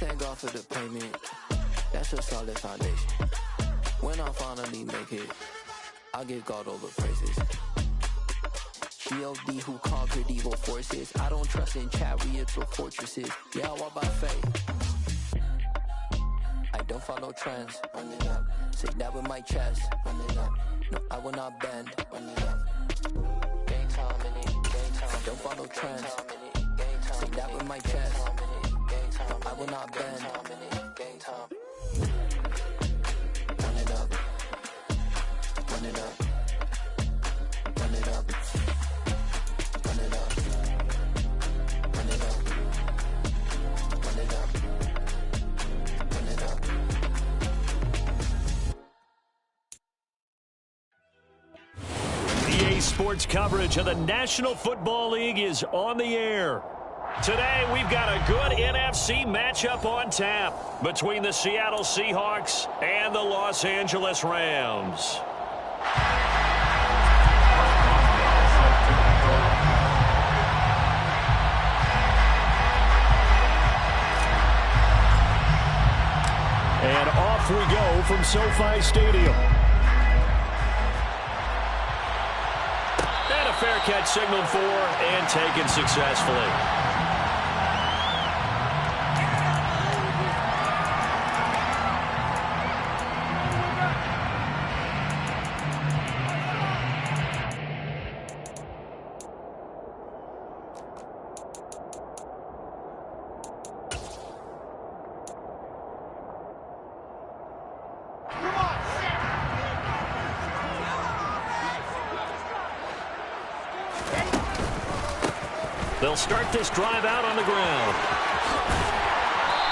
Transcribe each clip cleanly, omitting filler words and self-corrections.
thank God for the payment. That's a solid foundation. When I finally make it, I'll give God all the praises. G.O.D. who conquered evil forces. I don't trust in chariots or fortresses. Yeah, I walk by faith. I don't follow trends. Run it up. Say that with my chest. Run it up. No, I will not bend. Run it up. Game time in it. Game time. I don't follow trends. Say that with my chest. No, I will not bend. Game time. Run it up. Run it up. Run it up. Run it up. Run it up. Run it up. Run it up. EA Sports coverage of the National Football League is on the air. Today, we've got a good NFC matchup on tap between the Seattle Seahawks and the Los Angeles Rams. And off we go from SoFi Stadium. And a fair catch signaled for and taken successfully. They'll start this drive out on the ground.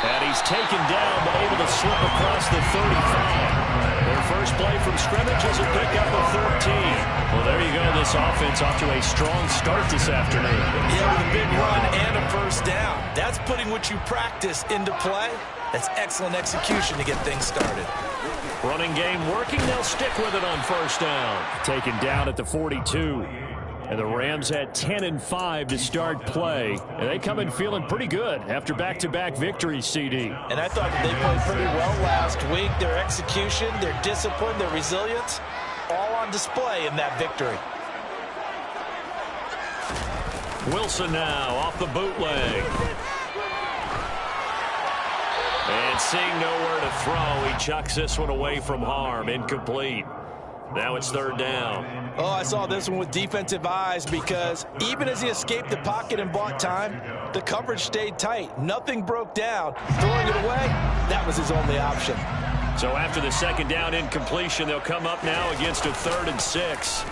And he's taken down, but able to slip across the 35. Their first play from scrimmage is a pickup of 13. Well, there you go. This offense off to a strong start this afternoon. Yeah, with a big run and a first down. That's putting what you practice into play. That's excellent execution to get things started. Running game working. They'll stick with it on first down. Taken down at the 42. And the Rams had 10-5 to start play. And they come in feeling pretty good after back-to-back victories, CD. And I thought they played pretty well last week. Their execution, their discipline, their resilience, all on display in that victory. Wilson now off the bootleg. And seeing nowhere to throw, he chucks this one away from harm. Incomplete. Now it's third down. Oh, I saw this one with defensive eyes because even as he escaped the pocket and bought time, the coverage stayed tight. Nothing broke down. Throwing it away, that was his only option. So after the second down incompletion, they'll come up now against a 3rd and 6. A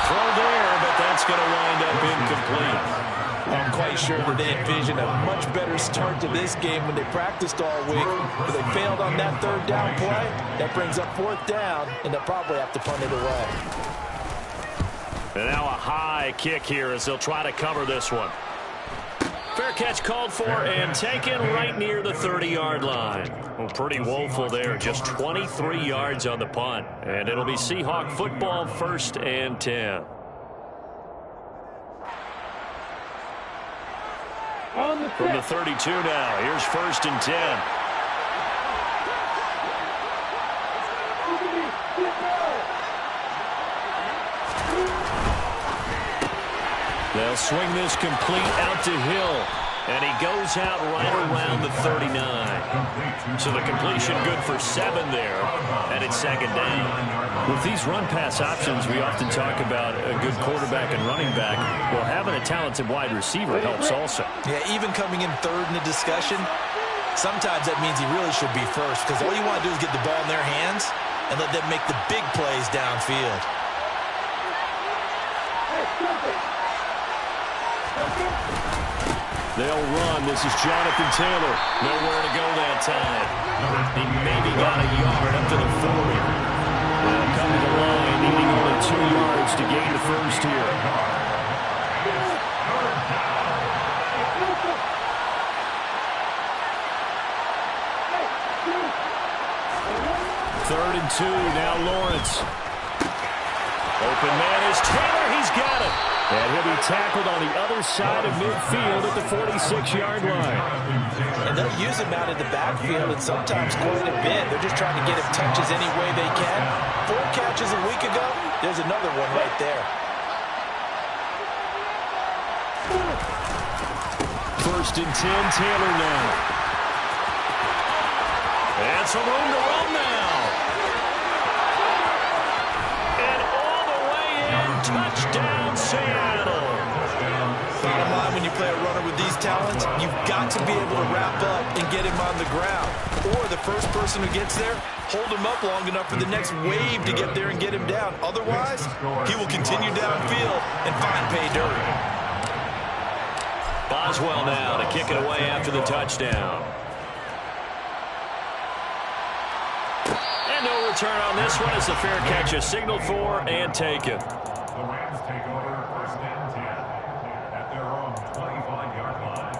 throw there, but that's going to wind up incomplete. I'm quite sure that they envisioned a much better start to this game when they practiced all week. But they failed on that third down play. That brings up 4th down, and they'll probably have to punt it away. And now a high kick here as they'll try to cover this one. Fair catch called for and taken right near the 30-yard line. Well, pretty woeful there. Just 23 yards on the punt. And it'll be Seahawk football, 1st and 10. From the 32 now, here's 1st and 10. They'll swing this complete out to Hill. And he goes out right around the 39. So the completion good for 7 there. And it's 2nd down. With these run-pass options, we often talk about a good quarterback and running back. Well, having a talented wide receiver helps also. Yeah, even coming in 3rd in the discussion, sometimes that means he really should be first because all you want to do is get the ball in their hands and let them make the big plays downfield. They'll run. This is Jonathan Taylor. Nowhere to go that time. He maybe got a yard up to the 40. They'll come to the line, needing only 2 yards to gain the first here. 3rd and 2. Now Lawrence. Open man is Taylor. He's got it. And he'll be tackled on the other side of midfield at the 46-yard line. And they'll use him out in the backfield and sometimes quite a bit. They're just trying to get him touches any way they can. 4 catches a week ago. There's another one right there. First and 10, Taylor now. And some room to run now. And all the way in, touchdown Seattle. Bottom line, when you play a runner with these talents, you've got to be able to wrap up and get him on the ground. Or the first person who gets there, hold him up long enough for the next wave to get there and get him down. Otherwise, he will continue downfield and find pay dirt. Boswell now to kick it away after the touchdown. And no return on this one as the fair catch is signaled for and taken. The Rams take over first and 10 at their own 25-yard line.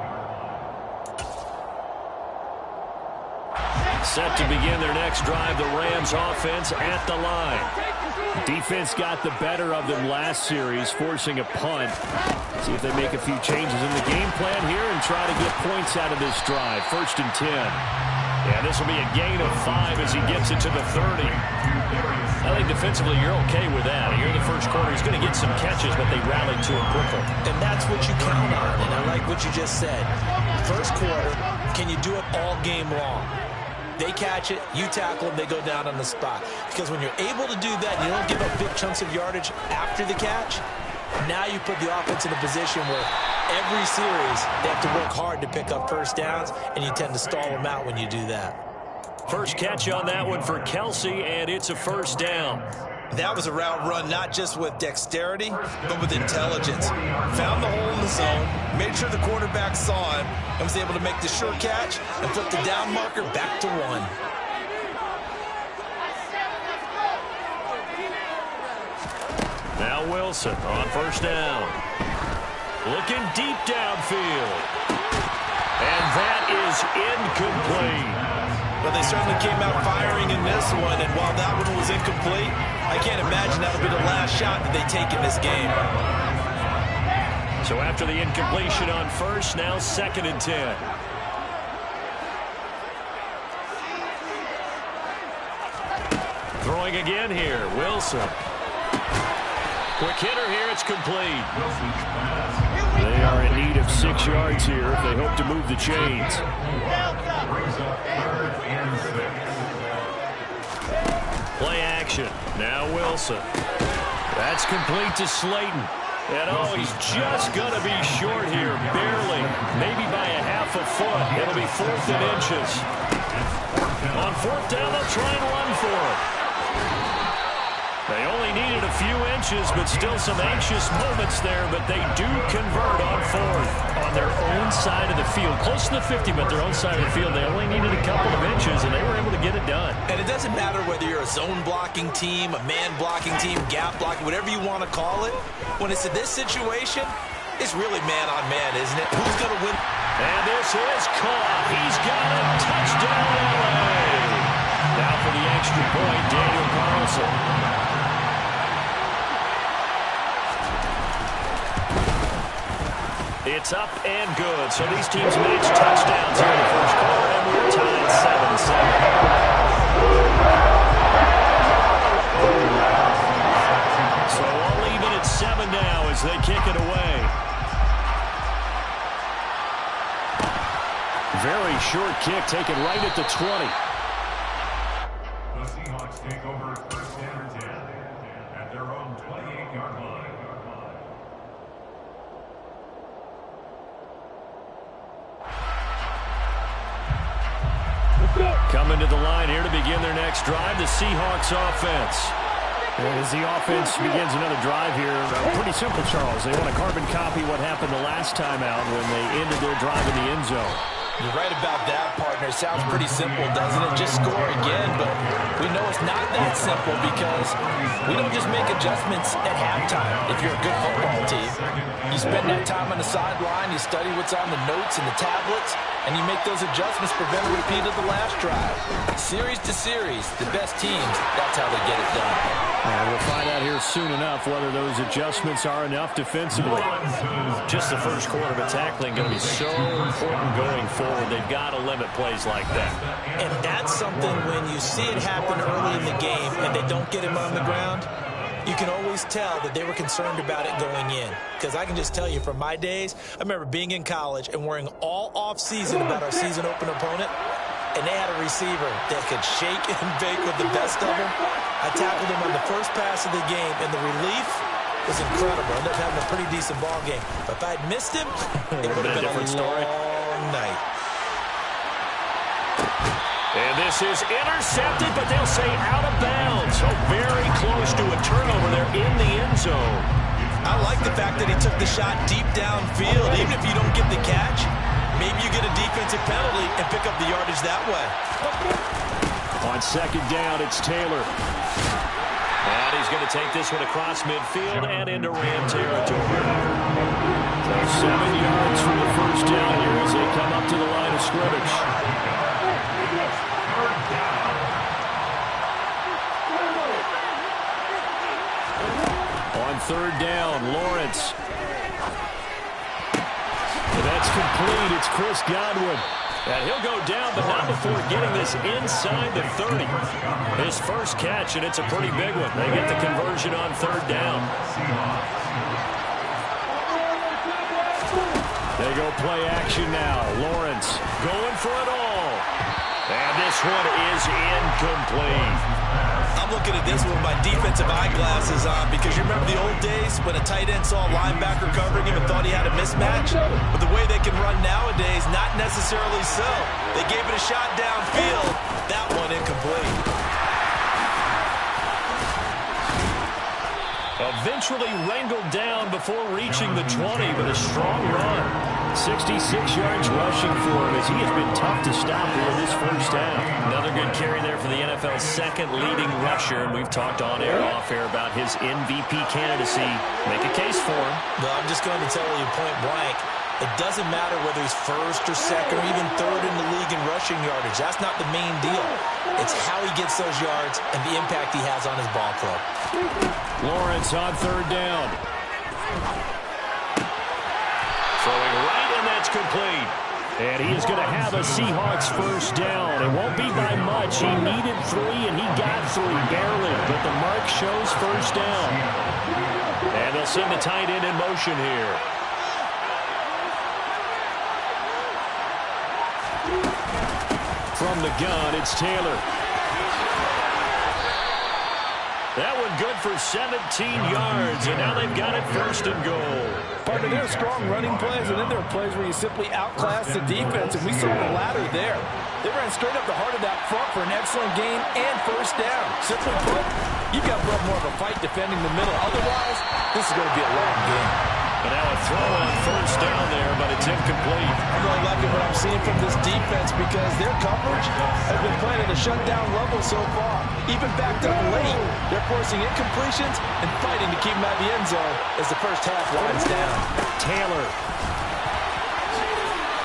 Set to begin their next drive, the Rams offense at the line. Defense got the better of them last series, forcing a punt. See if they make a few changes in the game plan here and try to get points out of this drive. First and 10. Yeah, this will be a gain of 5 as he gets it to the 30. I think defensively you're okay with that. Here in the first quarter, he's going to get some catches, but they rallied to him quickly. And that's what you count on, and I like what you just said. First quarter, can you do it all game long? They catch it, you tackle them, they go down on the spot. Because when you're able to do that, you don't give up big chunks of yardage after the catch. Now you put the offense in a position where every series they have to work hard to pick up first downs, and you tend to stall them out when you do that. First catch on that one for Kelsey, and it's a first down. That was a route run not just with dexterity, but with intelligence. Found the hole in the zone, made sure the quarterback saw him, and was able to make the sure catch and flip the down marker back to 1. Now Wilson on first down. Looking deep downfield. And that is incomplete. But they certainly came out firing in this one, and while that one was incomplete, I can't imagine that'll be the last shot that they take in this game. So after the incompletion on first, now second and 10. Throwing again here, Wilson. Quick hitter here, it's complete. They are in need of 6 yards here if they hope to move the chains. Play action. Now Wilson. That's complete to Slayton. And oh, he's just going to be short here, barely. Maybe by a half a foot. It'll be 4th and inches. On 4th down, they'll try and run for it. They only needed a few inches, but still some anxious moments there, but they do convert on 4th on their own side of the field. Close to the 50, but their own side of the field. They only needed a couple of inches, and they were able to get it done. And it doesn't matter whether you're a zone blocking team, a man blocking team, gap blocking, whatever you want to call it. When it's in this situation, it's really man on man, isn't it? Who's going to win? And this is caught. He's got a touchdown, LA. Now for the extra point, Daniel Carlson. It's up and good. So these teams match touchdowns here in the first quarter, and we're tied 7-7. So all even at 7 now as they kick it away. Very short kick taken right at the 20. The Seahawks take over first and 10 at their own 28-yard line. Coming to the line here to begin their next drive, the Seahawks offense. And as the offense begins another drive here, pretty simple, Charles. They want to carbon copy what happened the last time out when they ended their drive in the end zone. You're right about that, partner. Sounds pretty simple, doesn't it? Just score again, but we know it's not that simple because we don't just make adjustments at halftime. If you're a good football team, you spend that time on the sideline, you study what's on the notes and the tablets, and you make those adjustments, prevent a repeat of the last drive. Series to series, the best teams, that's how they get it done. And we'll find out here soon enough whether those adjustments are enough defensively. Just the first quarter of tackling going to be so important going forward. They've got to limit plays like that. And that's something when you see it happen early in the game and they don't get him on the ground, you can always tell that they were concerned about it going in. Because I can just tell you from my days, I remember being in college and worrying all off-season about our season open opponent, and they had a receiver that could shake and bake with the best of them. I tackled him on the first pass of the game, and the relief was incredible. I ended up having a pretty decent ball game. But if I had missed him, it would have been a different story. Long night. And this is intercepted, but they'll say out of bounds. So very close to a turnover there in the end zone. I like the fact that he took the shot deep downfield. Even if you don't get the catch, maybe you get a defensive penalty and pick up the yardage that way. On second down, it's Taylor. And he's going to take this one across midfield and into Ram territory. So 7 yards from the first down here as they come up to the line of scrimmage. On third down, Lawrence. And that's complete. It's Chris Godwin. And he'll go down, but not before getting this inside the 30. His first catch, and it's a pretty big one. They get the conversion on third down. They go play action now. Lawrence Going for it all. And this one is incomplete. I'm looking at this with my defensive eyeglasses on because you remember the old days when a tight end saw a linebacker covering him and thought he had a mismatch? But the way they can run nowadays, not necessarily so. They gave it a shot downfield. That one incomplete. Eventually wrangled down before reaching the 20, but a strong run. 66 yards rushing for him as he has been tough to stop here in this first down. Another good carry there for the NFL's second leading rusher, and we've talked on air, off air about his MVP candidacy. Make a case for him. Well, I'm just going to tell you point blank, it doesn't matter whether he's first or second or even third in the league in rushing yardage. That's not the main deal. It's how he gets those yards and the impact he has on his ball club. Lawrence on third down. Throwing right, and that's complete. And he is going to have a Seahawks first down. It won't be by much. He needed 3, and he got 3, barely. But the mark shows first down. And they'll send the tight end in motion here. From the gun, it's Taylor. That one good for 17 yards, and now they've got it first and goal. Partner, there are strong running plays, and then there are plays where you simply outclass the defense, and we saw the latter there. They ran straight up the heart of that front for an excellent gain and first down. Simply put, you've got to put more of a fight defending the middle. Otherwise, this is going to be a long game. But now a throw on first down there, but it's incomplete. I'm really liking what I'm seeing from this defense because their coverage has been playing at a shutdown level so far. Even backed up late, they're forcing incompletions and fighting to keep them out of the end zone as the first half winds down. Taylor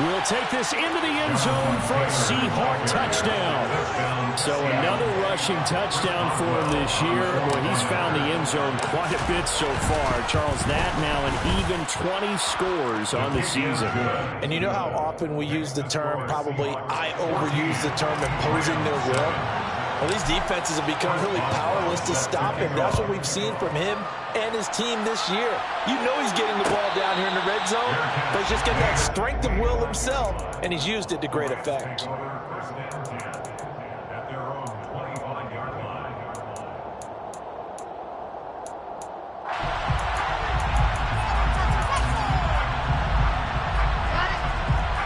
will take this into the end zone for a Seahawk touchdown. So another rushing touchdown for him this year. Boy, he's found the end zone quite a bit so far. Charles, that now an even 20 scores on the season. And you know how often we use the term, probably I overuse the term imposing their will? Well, these defenses have become really powerless to stop him. That's what we've seen from him and his team this year. You know he's getting the ball down here in the red zone, but he's just got that strength of will himself, and he's used it to great effect.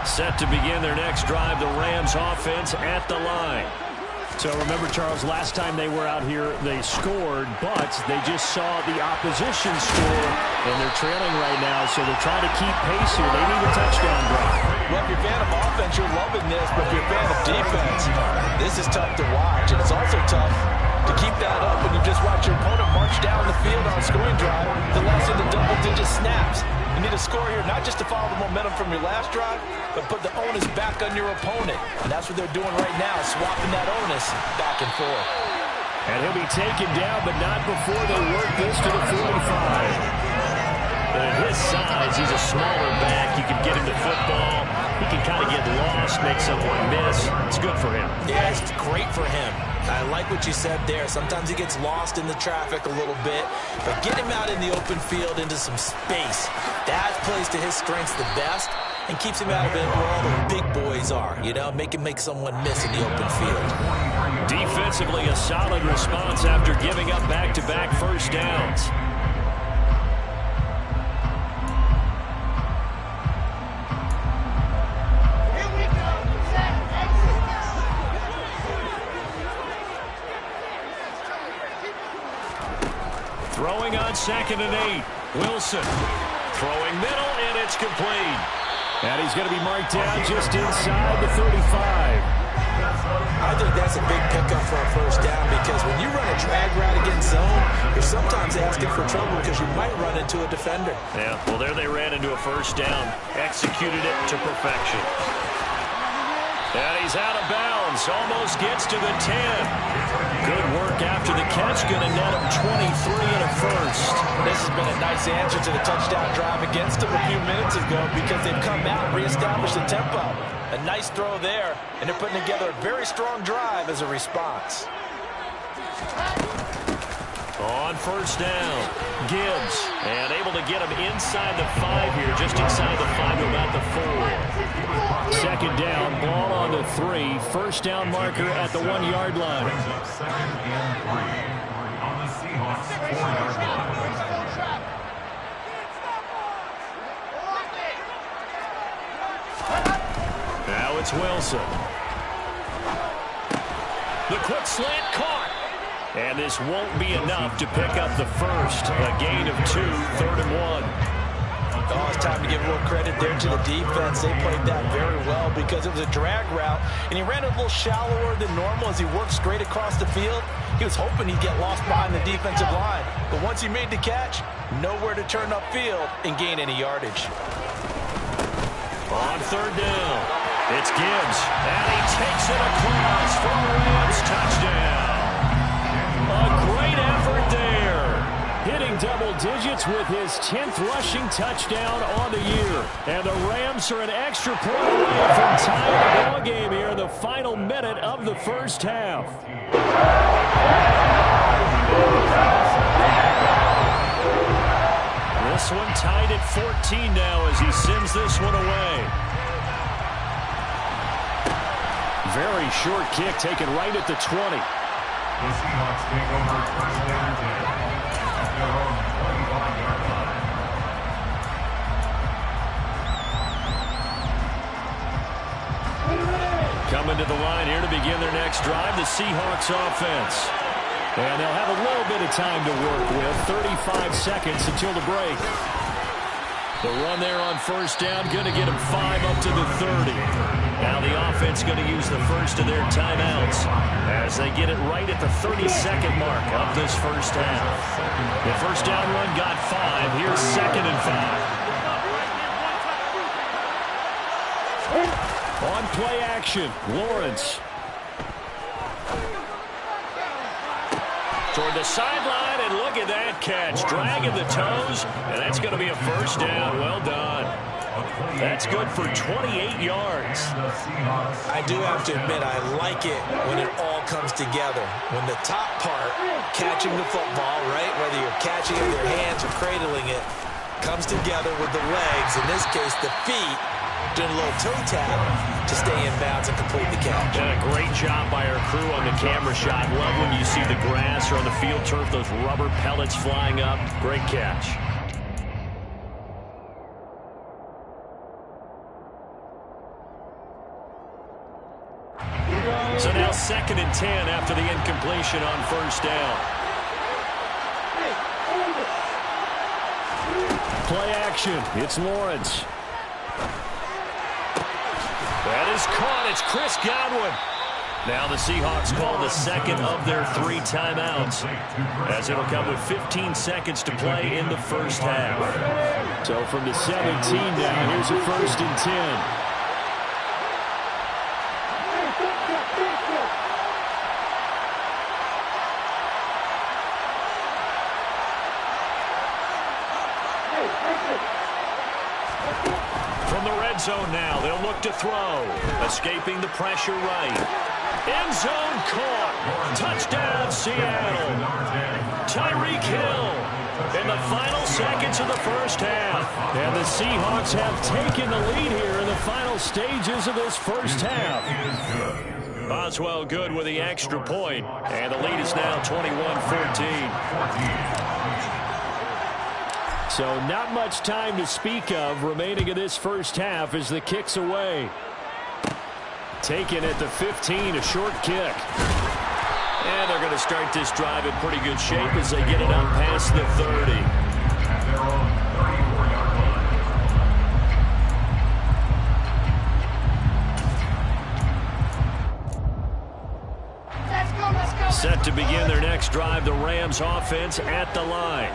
Set to begin their next drive, the Rams offense at the line. So remember, Charles, last time they were out here, they scored, but they just saw the opposition score, and they're trailing right now, so they're trying to keep pace here. They need a touchdown drive. Well, if you're a fan of offense, you're loving this, but if you're a fan of defense, This is tough to watch, and it's also tough to keep that up when you just watch your opponent march down the field on a scoring drive the last into double-digit snaps. You need a score here, not just to follow the momentum from your last drive, but put the onus back on your opponent. And that's what they're doing right now, swapping that onus back and forth. And he'll be taken down, but not before they work this to the 45. At his size, he's a smaller back. You can get him to football. He can kind of get lost, make someone miss. It's good for him. Yeah, it's great for him. I like what you said there. Sometimes he gets lost in the traffic a little bit, but get him out in the open field into some space. That plays to his strengths the best and keeps him out of it where all the big boys are, you know, make someone miss in the open field. Defensively, a solid response after giving up back-to-back first downs. Throwing on 2nd and 8. Wilson throwing middle, and it's complete. And he's going to be marked down just inside the 35. I think that's a big pickup for a first down because when you run a drag route against zone, you're sometimes asking for trouble because you might run into a defender. Yeah, well, there they ran into a first down. Executed it to perfection. And he's out of bounds. Almost gets to the 10. Good work after the catch. Going to net him 23 and a first. This has been a nice answer to the touchdown drive against them a few minutes ago because they've come out and reestablished the tempo. A nice throw there, and they're putting together a very strong drive as a response. On first down, Gibbs, and able to get him inside the 5 here, just inside the 5 to about the 4. 2nd down, ball on the 3. First down marker at the 1-yard line. Brings up 2nd and 3 on the Seahawks 4-yard line. Now it's Wilson. The quick slant caught. And this won't be enough to pick up the first. A gain of 2, 3rd and 1. Oh, it's time to give a little credit there to the defense. They played that very well because it was a drag route, and he ran a little shallower than normal as he worked straight across the field. He was hoping he'd get lost behind the defensive line, but once he made the catch, nowhere to turn upfield and gain any yardage. On 3rd down, it's Gibbs, and he takes it across for a Rams touchdown. A great effort there. Hitting double digits with his 10th rushing touchdown on the year. And the Rams are an extra point away from tying the ball game here in the final minute of the first half. This one tied at 14 now as he sends this one away. Very short kick taken right at the 20. The Seahawks take over 1st and 10 at their own 25-yard line. Coming to the line here to begin their next drive, the Seahawks offense. And they'll have a little bit of time to work with, 35 seconds until the break. The run there on first down, going to get them 5 up to the 30. Now the offense going to use the first of their timeouts as they get it right at the 30-second mark of this first half. The first down run got 5. Here's 2nd and 5. On play action, Lawrence. Toward the sideline, and look at that catch. Dragging the toes, and that's going to be a first down. Well done. That's good for 28 yards. I do have to admit, I like it when it all comes together. When the top part, catching the football, right, whether you're catching it with your hands or cradling it, comes together with the legs, in this case the feet, doing a little toe tap to stay in bounds and complete the catch. And a great job by our crew on the camera shot. Love when you see the grass or on the field turf, those rubber pellets flying up. Great catch. So now 2nd and 10 after the incompletion on first down. Play action. It's Lawrence. That is caught. It's Chris Godwin. Now the Seahawks call the second of their 3 timeouts, as it'll come with 15 seconds to play in the first half. So from the 17 now, here's a 1st and 10. From the red zone now, they'll look to throw. Escaping the pressure right. End zone caught. Touchdown, Seattle. Tyreek Hill in the final seconds of the first half. And the Seahawks have taken the lead here in the final stages of this first half. Boswell good with the extra point, and the lead is now 21-14. So not much time to speak of remaining in this first half as the kick's away. Taken at the 15, a short kick. And they're going to start this drive in pretty good shape as they get it up past the 30. At their own 34-yard line. Let's go. Set to begin their next drive, the Rams offense at the line.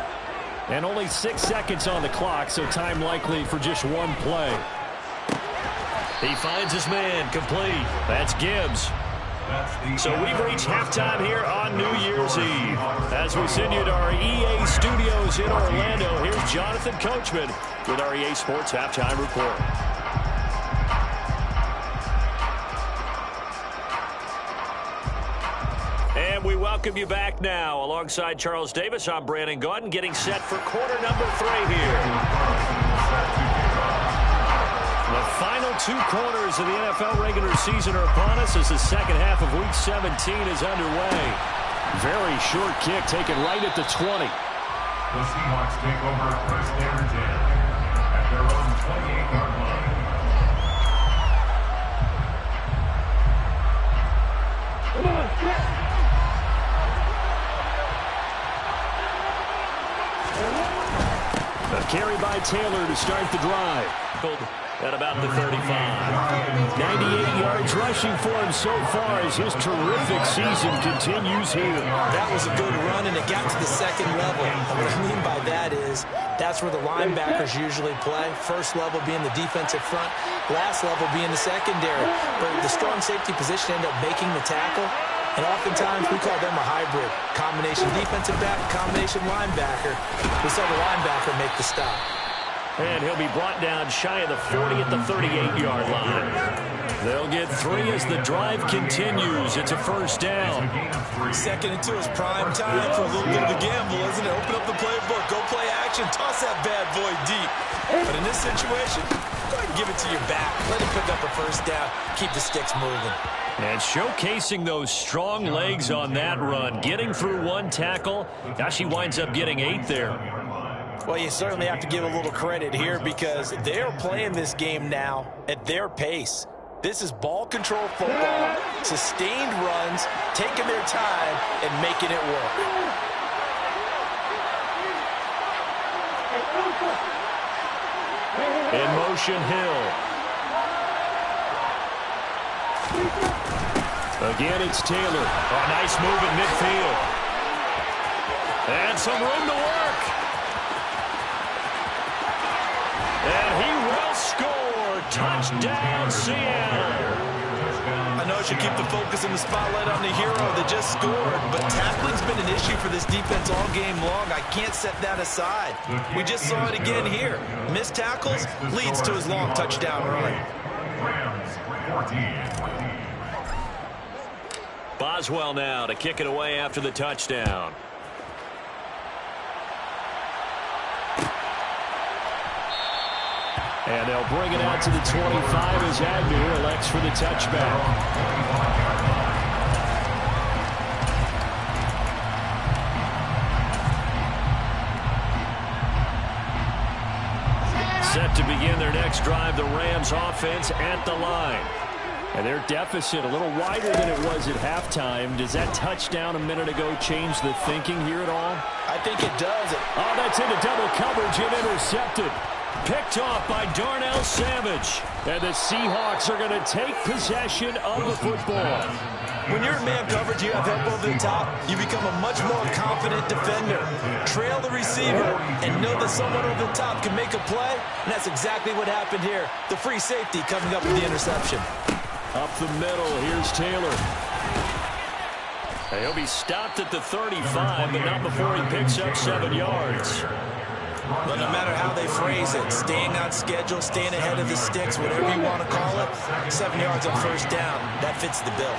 And only 6 seconds on the clock, so time likely for just one play. He finds his man, complete. That's Gibbs. So we've reached halftime here on New Year's Eve. As we send you to our EA studios in Orlando, here's Jonathan Coachman with our EA Sports Halftime Report. And we welcome you back now. Alongside Charles Davis, I'm Brandon Gaudin, getting set for quarter number 3 here. The final 2 quarters of the NFL regular season are upon us as the second half of Week 17 is underway. Very short kick taken right at the 20. The Seahawks take over 1st and 10 at their own 28-yard line. Come on, A carry by Taylor to start the drive. At about the 35. 98 yards rushing for him so far as his terrific season continues here. That was a good run, and it got to the second level. And what I mean by that is that's where the linebackers usually play. First level being the defensive front, last level being the secondary. But the strong safety position ended up making the tackle. And oftentimes we call them a hybrid. Combination defensive back, combination linebacker. We saw the linebacker make the stop. And he'll be brought down shy of the 40 at the 38-yard line. They'll get 3 as the drive continues. It's a first down. 2nd and 2 is prime time for a little bit of a gamble, isn't it? Open up the playbook, go play action, toss that bad boy deep. But in this situation, go ahead and give it to your back. Let him pick up a first down, keep the sticks moving. And showcasing those strong legs on that run. Getting through 1 tackle. Now she winds up getting 8 there. Well, you certainly have to give a little credit here because they're playing this game now at their pace. This is ball control football, sustained runs, taking their time and making it work. In motion, Hill. Again, it's Taylor. A nice move in midfield. And some room to work. And he will score. Touchdown, Seattle. I know I should keep the focus and the spotlight on the hero that just scored, but tackling's been an issue for this defense all game long. I can't set that aside. We just saw it again here. Missed tackles leads to his long touchdown run. Boswell now to kick it away after the touchdown. And they'll bring it out to the 25 as Agnew elects for the touchback. Set to begin their next drive, the Rams offense at the line. And their deficit a little wider than it was at halftime. Does that touchdown a minute ago change the thinking here at all? I think it does. Oh, that's into double coverage and intercepted. Picked off by Darnell Savage. And the Seahawks are going to take possession of the football. When you're in man coverage, you have help over the top, you become a much more confident defender. Trail the receiver and know that someone over the top can make a play, and that's exactly what happened here. The free safety coming up with the interception. Up the middle, here's Taylor. He'll be stopped at the 35, but not before he picks up 7 yards. But no matter how they phrase it, staying on schedule, staying ahead of the sticks, whatever you want to call it, 7 yards on first down, that fits the bill.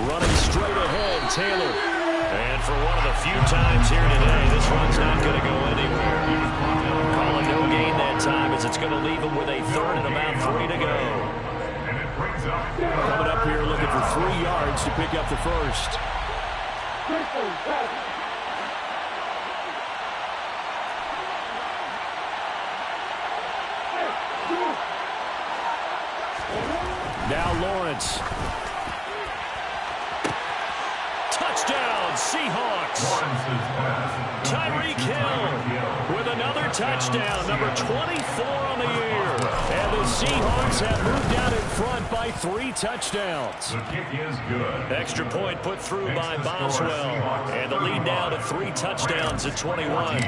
Running straight ahead, Taylor. And for one of the few times here today, this run's not going to go anywhere. Call it no gain that time as it's going to leave him with a third and about 3 to go. Coming up here looking for 3 yards to pick up the first. Now Lawrence. Touchdown, Seahawks. Tyreek Hill with another touchdown, number 24 on the year. And the Seahawks have moved out in front by 3 touchdowns. The kick is good. Extra point put through by Boswell. And the lead now to 3 touchdowns at 21.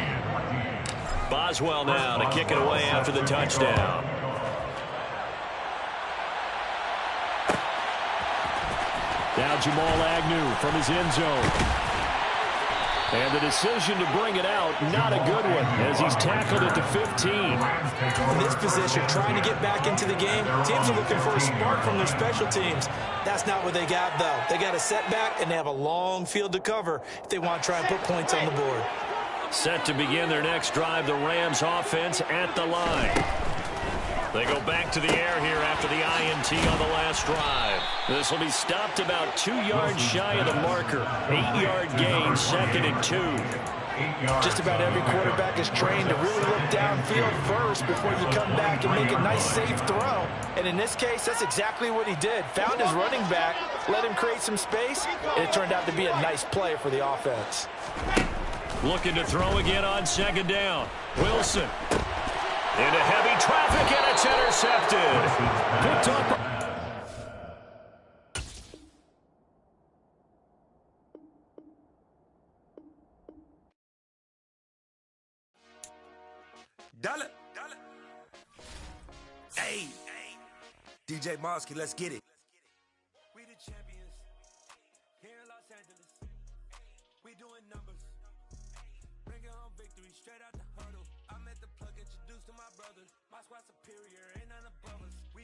Boswell now to kick it away after the touchdown. Now Jamal Agnew from his end zone. And the decision to bring it out, not a good one, as he's tackled at the 15. In this position, trying to get back into the game, teams are looking for a spark from their special teams. That's not what they got, though. They got a setback, and they have a long field to cover if they want to try and put points on the board. Set to begin their next drive, the Rams offense at the line. They go back to the air here after the INT on the last drive. This will be stopped about 2 yards shy of the marker. 8-yard gain, 2nd and 2. Just about every quarterback is trained to really look downfield first before you come back and make a nice, safe throw. And in this case, that's exactly what he did. Found his running back, let him create some space, and it turned out to be a nice play for the offense. Looking to throw again on 2nd down. Wilson. Into heavy traffic, and it's intercepted. Picked up. Dollar. Hey. DJ Mosky, let's get it. We the champions here in Los Angeles. We doing numbers. Bringing home victory straight out the huddle. I met the plug, introduced to my brothers. My squad superior, ain't none above us.